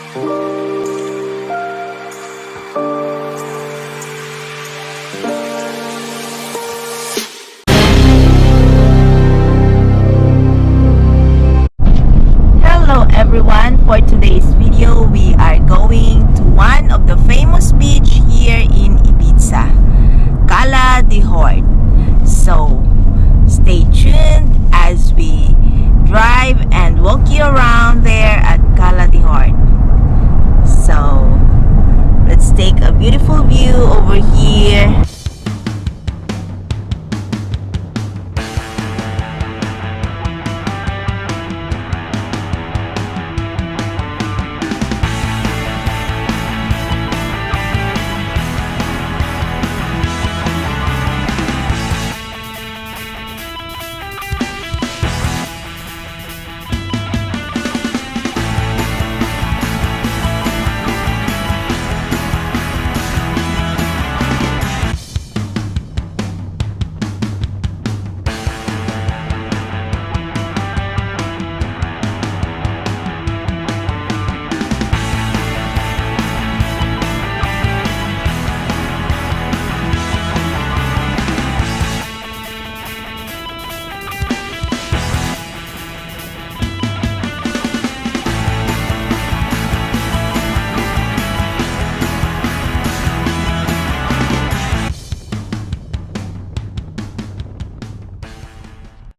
Hello everyone, for today's video we are going to one of the famous beach here in Ibiza, Cala D Hort. So stay tuned as we drive and walk you around there at Cala D Hort. So let's take a beautiful view over here.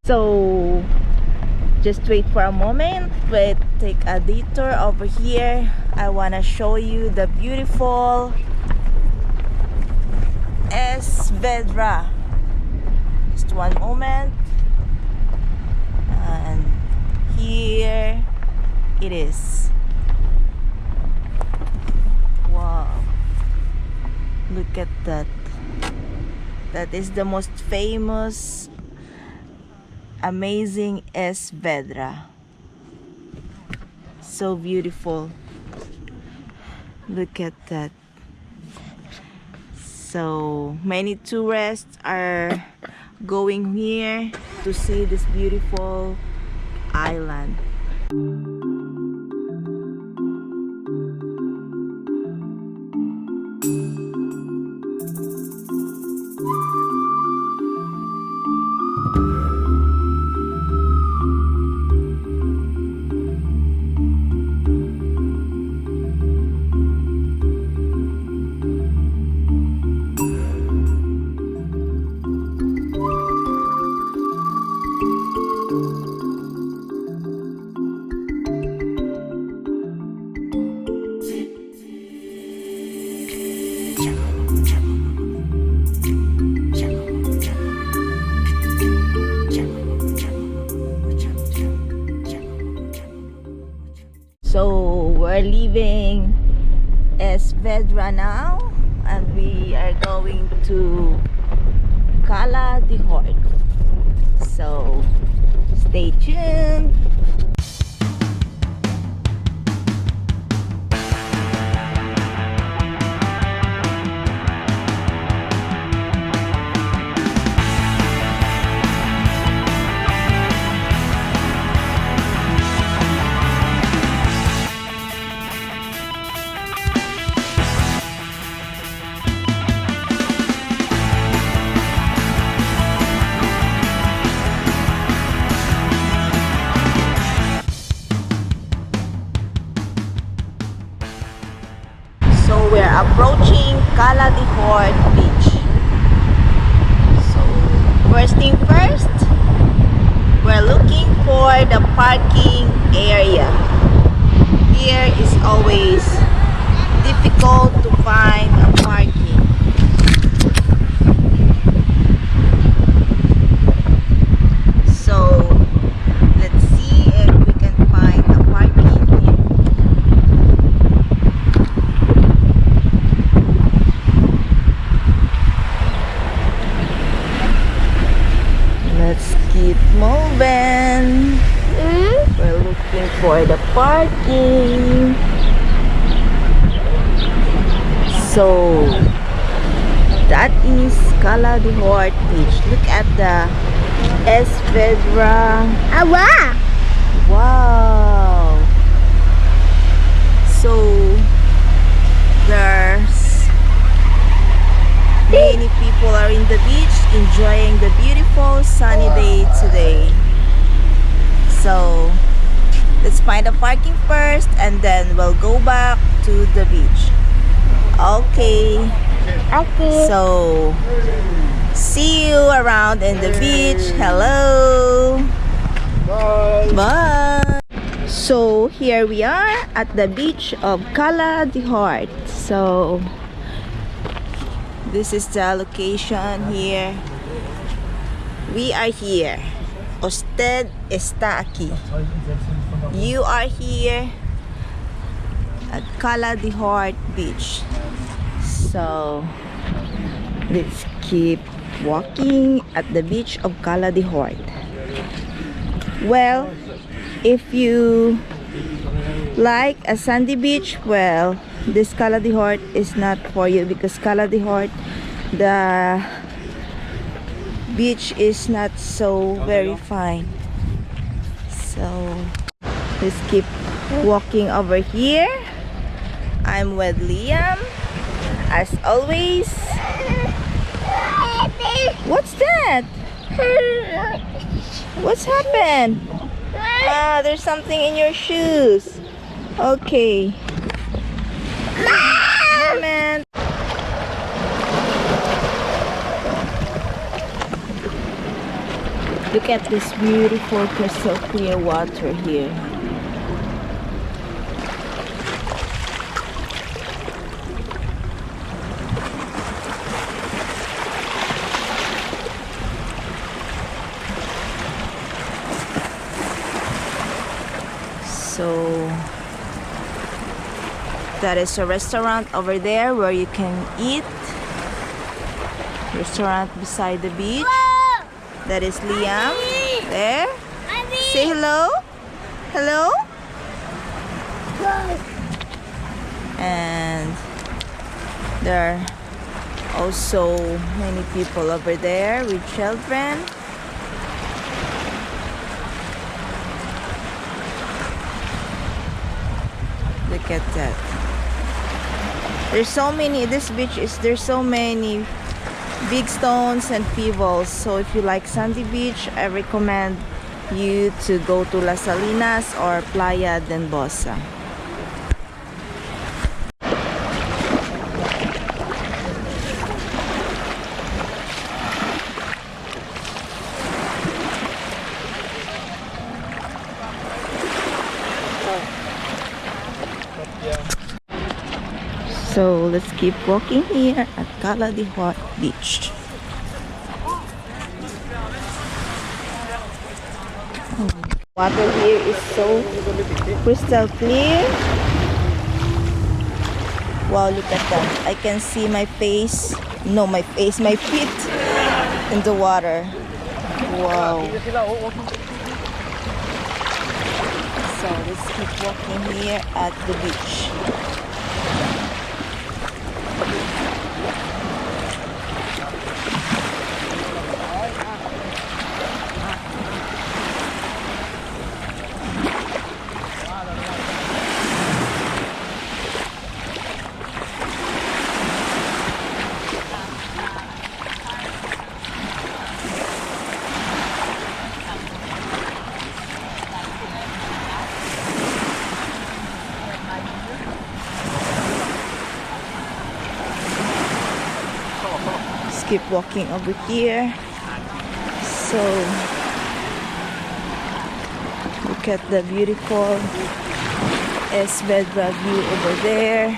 So just wait for a moment, but take a detour over here. I want to show you the beautiful Es Vedra. Just one moment, and here it is. Wow, look at that. That is the most famous amazing Es Vedra. So beautiful. Look at that. So many tourists are going here to see this beautiful island. So we're leaving Es Vedra now, and we are going to Cala D Hort. So stay tuned. We're approaching Cala D Hort Beach. So first thing first, we're looking for the parking area. Here is always difficult to find a parking. So let's see if we can find a parking here. Let's keep moving. We're looking for the parking. So that is Cala D Hort Beach. Look at the Es Vedra. Wow! Wow! So Let's find a parking first and then we'll go back to the beach. Okay. Okay. So, see you around in the beach. Hello. Bye. Bye. So, here we are at the beach of Cala D Hort. So, this is the location here. We are here. Usted está aquí. You are here at Cala D Hort Beach. So, let's keep walking at the beach of Cala D Hort. Well, if you like a sandy beach, well, this Cala D Hort is not for you, because Cala D Hort, the beach is not so very fine. So, let's keep walking over here. I'm with Liam, as always. What's that? What's happened? Ah, there's something in your shoes. Okay. Man. Look at this beautiful crystal clear water here. So that is a restaurant over there where you can eat. Restaurant beside the beach. That is Liam. There. Say hello. Hello. And there are also many people over there with children. Look at that. There's so many, there's so many big stones and pebbles. So if you like sandy beach, I recommend you to go to Las Salinas or Playa Famosa. So let's keep walking here at Cala D Hort Beach. Water here is so crystal clear. Wow, look at that. I can see my face, no, my feet in the water. Wow. So let's keep walking here at the beach. Keep walking over here. So look at the beautiful Es Vedra view over there.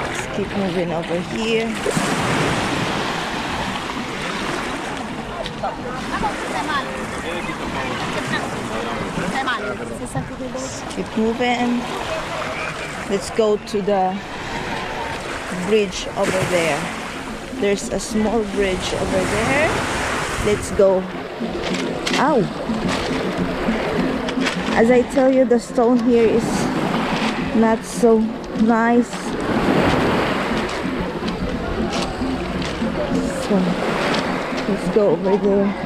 Let's keep moving over here. Let's keep moving. Let's go to the bridge over there. There's a small bridge over there. Let's go. Ow! As I tell you, the stone here is not so nice. So let's go over there.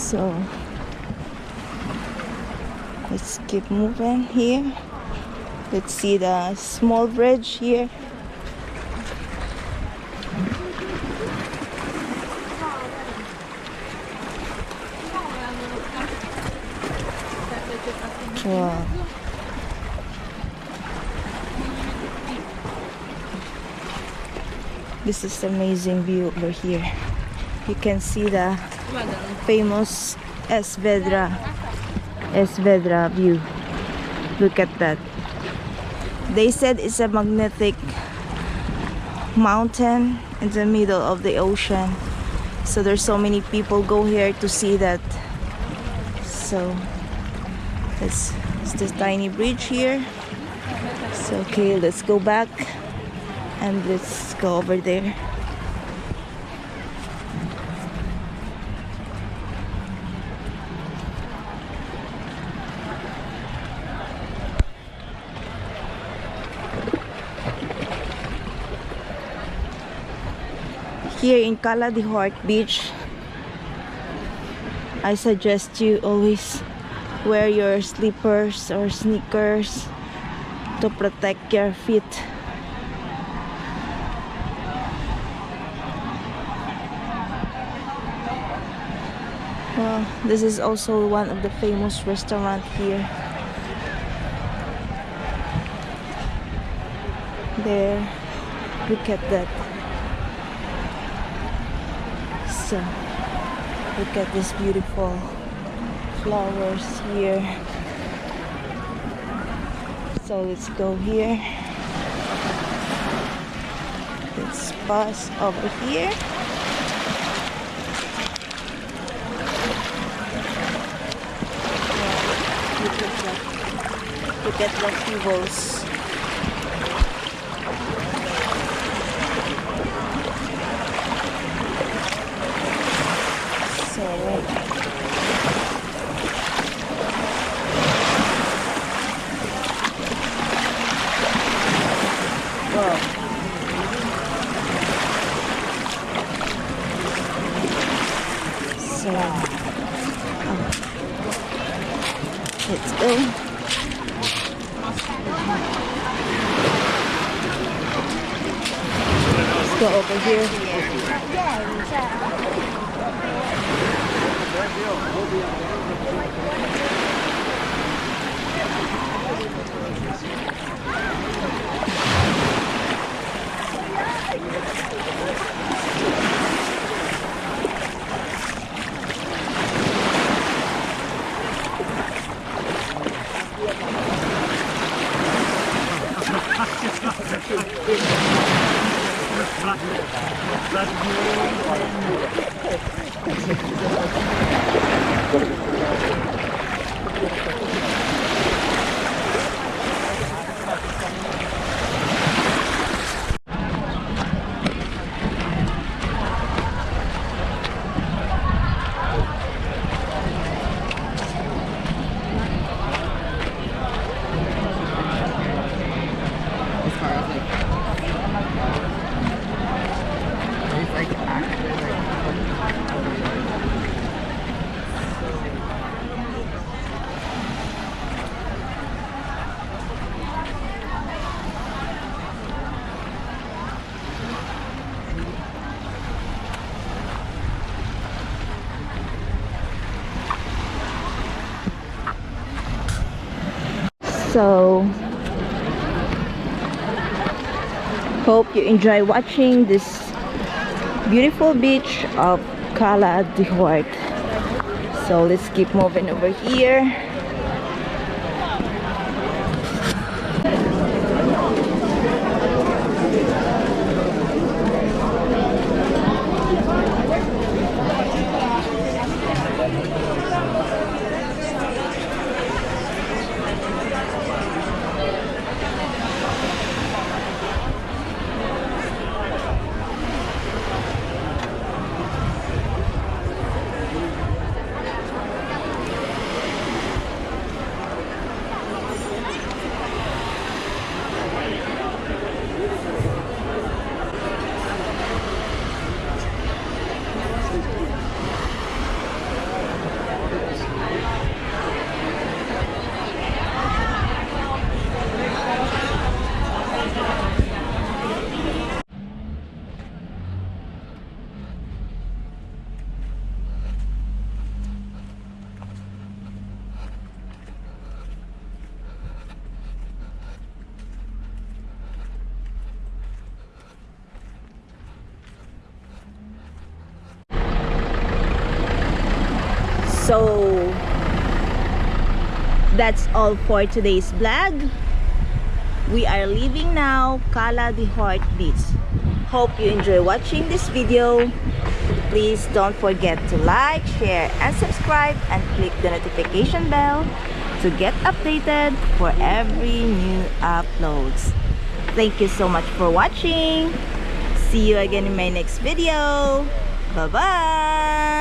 So let's keep moving here. Let's see the small bridge here. Wow. This is amazing view over here. You can see the famous Es Vedra view. Look at that. They said it's a magnetic mountain in the middle of the ocean. So there's so many people go here to see that. So it's this tiny bridge here. So okay, let's go back and let's go over there. Here in Cala D Hort Beach, I suggest you always wear your slippers or sneakers to protect your feet. Well, this is also one of the famous restaurants here. There, look at that. So, look at this beautiful flowers here. So let's go here. Let's pass over here. Look at the pebbles. So wow. So let's go. Let's go over here. So hope you enjoy watching this beautiful beach of Cala D Hort. So let's keep moving over here. So that's all for today's vlog. We are leaving now Cala D Hort Beach. Hope you enjoy watching this video. Please don't forget to like, share, and subscribe, and click the notification bell to get updated for every new uploads. Thank you so much for watching. See you again in my next video. Bye-bye!